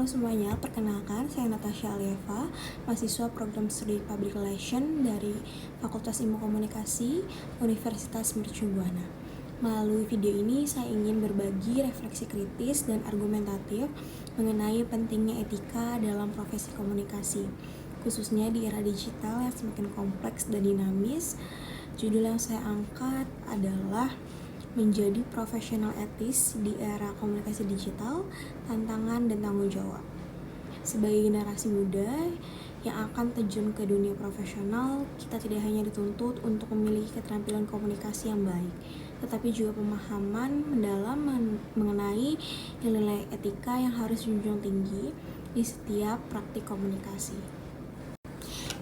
semuanya, perkenalkan saya Natasha Alieva, mahasiswa program studi Public Relation dari Fakultas Ilmu Komunikasi Universitas Mercu Buana. Melalui video ini saya ingin berbagi refleksi kritis dan argumentatif mengenai pentingnya etika dalam profesi komunikasi, khususnya di era digital yang semakin kompleks dan dinamis. Judul yang saya angkat adalah menjadi profesional etis di era komunikasi digital, tantangan dan tanggung jawab. Sebagai generasi muda yang akan terjun ke dunia profesional, kita tidak hanya dituntut untuk memiliki keterampilan komunikasi yang baik, tetapi juga pemahaman mendalam mengenai nilai etika yang harus dijunjung tinggi di setiap praktik komunikasi.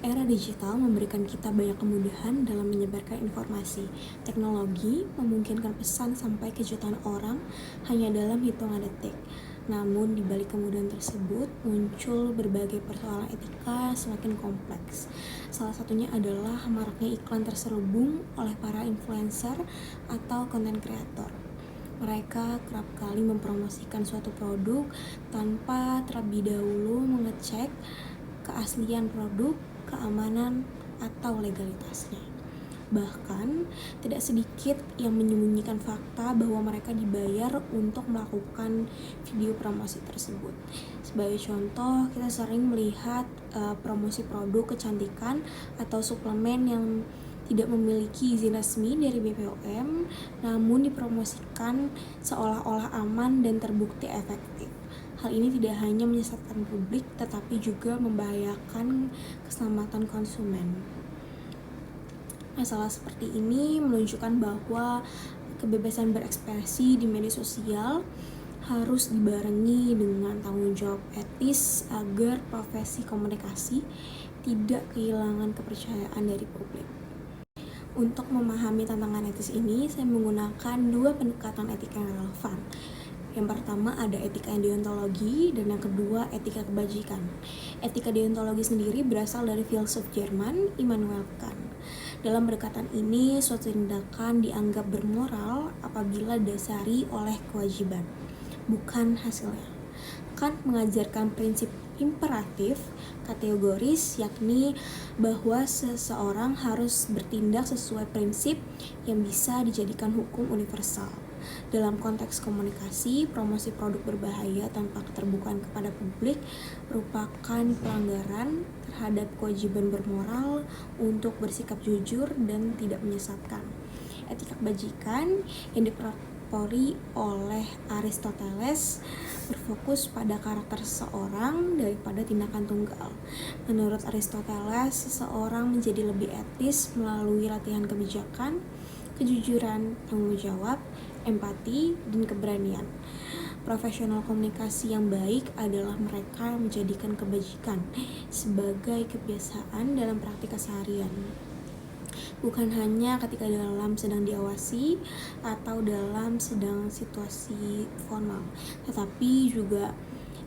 Era digital memberikan kita banyak kemudahan dalam menyebarkan informasi. Teknologi memungkinkan pesan sampai ke jutaan orang hanya dalam hitungan detik. Namun di balik kemudahan tersebut muncul berbagai persoalan etika yang semakin kompleks. Salah satunya adalah maraknya iklan terselubung oleh para influencer atau content creator. Mereka kerap kali mempromosikan suatu produk tanpa terlebih dahulu mengecek keaslian produk, keamanan, atau legalitasnya. Bahkan, tidak sedikit yang menyembunyikan fakta bahwa mereka dibayar untuk melakukan video promosi tersebut. Sebagai contoh, kita sering melihat promosi produk kecantikan atau suplemen yang tidak memiliki izin resmi dari BPOM, namun dipromosikan seolah-olah aman dan terbukti efektif. Hal ini tidak hanya menyesatkan publik, tetapi juga membahayakan keselamatan konsumen. Masalah seperti ini menunjukkan bahwa kebebasan berekspresi di media sosial harus dibarengi dengan tanggung jawab etis agar profesi komunikasi tidak kehilangan kepercayaan dari publik. Untuk memahami tantangan etis ini, saya menggunakan dua pendekatan etika yang relevan. Yang pertama ada etika deontologi dan yang kedua etika kebajikan. Etika deontologi sendiri berasal dari filsuf Jerman Immanuel Kant. Dalam pendekatan ini, suatu tindakan dianggap bermoral apabila didasari oleh kewajiban, bukan hasilnya. Kant mengajarkan prinsip imperatif kategoris, yakni bahwa seseorang harus bertindak sesuai prinsip yang bisa dijadikan hukum universal. Dalam konteks komunikasi, promosi produk berbahaya tanpa keterbukaan kepada publik merupakan pelanggaran terhadap kewajiban bermoral untuk bersikap jujur dan tidak menyesatkan. Etika kebajikan yang dipelopori oleh Aristoteles berfokus pada karakter seseorang daripada tindakan tunggal. Menurut Aristoteles, seseorang menjadi lebih etis melalui latihan kebijakan, kejujuran, tanggung jawab, empati, dan keberanian. Profesional komunikasi yang baik adalah mereka yang menjadikan kebajikan sebagai kebiasaan dalam praktik keseharian, bukan hanya ketika dalam sedang diawasi atau dalam sedang situasi formal, tetapi juga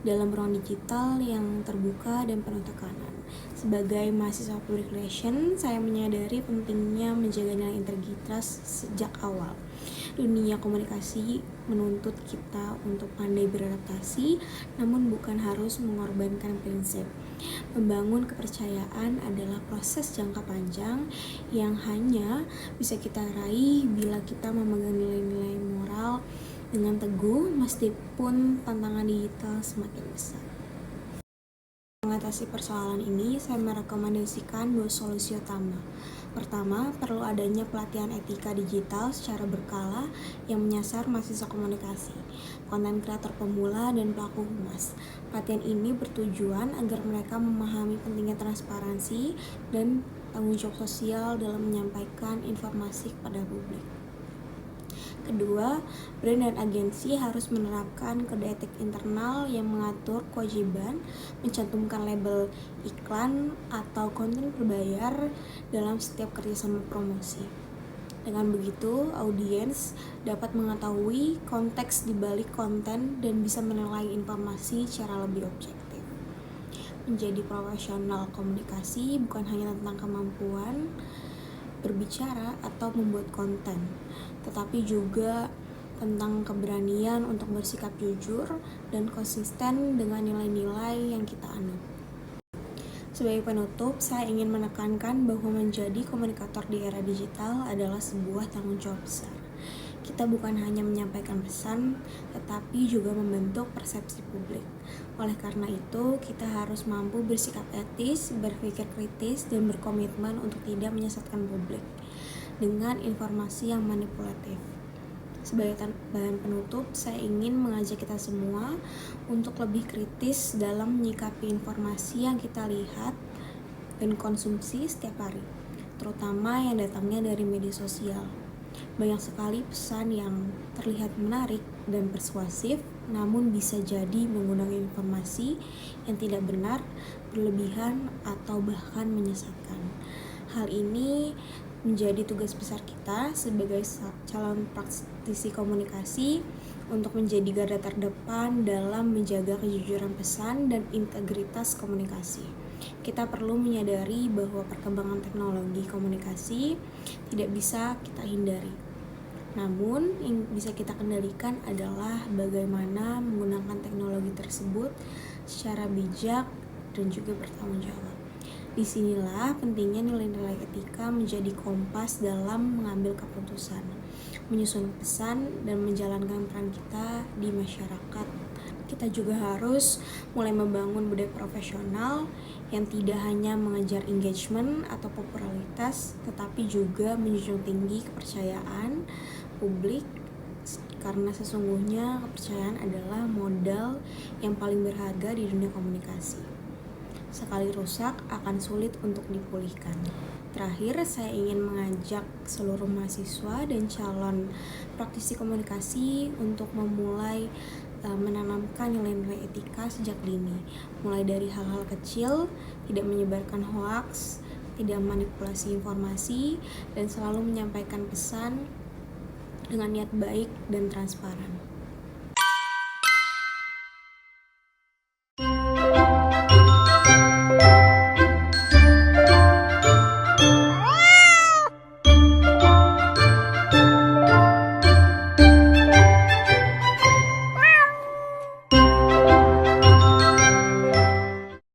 dalam ruang digital yang terbuka dan penuh tekanan. Sebagai mahasiswa public relation, saya menyadari pentingnya menjaga nilai integritas sejak awal. Dunia komunikasi menuntut kita untuk pandai beradaptasi, namun bukan harus mengorbankan prinsip. Membangun kepercayaan adalah proses jangka panjang yang hanya bisa kita raih bila kita memegang nilai-nilai moral dengan teguh meskipun tantangan digital semakin besar. Mengatasi persoalan ini, saya merekomendasikan dua solusi utama. Pertama, perlu adanya pelatihan etika digital secara berkala yang menyasar mahasiswa komunikasi, konten kreator pemula, dan pelaku humas. Pelatihan ini bertujuan agar mereka memahami pentingnya transparansi dan tanggung jawab sosial dalam menyampaikan informasi kepada publik. Kedua, brand dan agensi harus menerapkan kode etik internal yang mengatur kewajiban mencantumkan label iklan atau konten berbayar dalam setiap kerjasama promosi. Dengan begitu, audiens dapat mengetahui konteks di balik konten dan bisa menilai informasi secara lebih objektif. Menjadi profesional komunikasi bukan hanya tentang kemampuan berbicara atau membuat konten, tetapi juga tentang keberanian untuk bersikap jujur dan konsisten dengan nilai-nilai yang kita anut. Sebagai penutup, saya ingin menekankan bahwa menjadi komunikator di era digital adalah sebuah tanggung jawab besar. Kita bukan hanya menyampaikan pesan, tetapi juga membentuk persepsi publik. Oleh karena itu, kita harus mampu bersikap etis, berpikir kritis, dan berkomitmen untuk tidak menyesatkan publik dengan informasi yang manipulatif. Sebagai bahan penutup, saya ingin mengajak kita semua untuk lebih kritis dalam menyikapi informasi yang kita lihat dan konsumsi setiap hari, terutama yang datangnya dari media sosial. Banyak sekali pesan yang terlihat menarik dan persuasif, namun bisa jadi menggunakan informasi yang tidak benar, berlebihan, atau bahkan menyesatkan. Hal ini menjadi tugas besar kita sebagai calon praktisi komunikasi untuk menjadi garda terdepan dalam menjaga kejujuran pesan dan integritas komunikasi. Kita perlu menyadari bahwa perkembangan teknologi komunikasi tidak bisa kita hindari. Namun, yang bisa kita kendalikan adalah bagaimana menggunakan teknologi tersebut secara bijak dan juga bertanggung jawab. Disinilah pentingnya nilai-nilai etika menjadi kompas dalam mengambil keputusan, menyusun pesan, dan menjalankan peran kita di masyarakat. Kita juga harus mulai membangun budaya profesional yang tidak hanya mengejar engagement atau popularitas, tetapi juga menjunjung tinggi kepercayaan publik, karena sesungguhnya kepercayaan adalah modal yang paling berharga di dunia komunikasi. Sekali rusak akan sulit untuk dipulihkan. Terakhir, saya ingin mengajak seluruh mahasiswa dan calon praktisi komunikasi untuk memulai menanamkan nilai-nilai etika sejak dini, mulai dari hal-hal kecil, tidak menyebarkan hoaks, tidak manipulasi informasi, dan selalu menyampaikan pesan dengan niat baik dan transparan.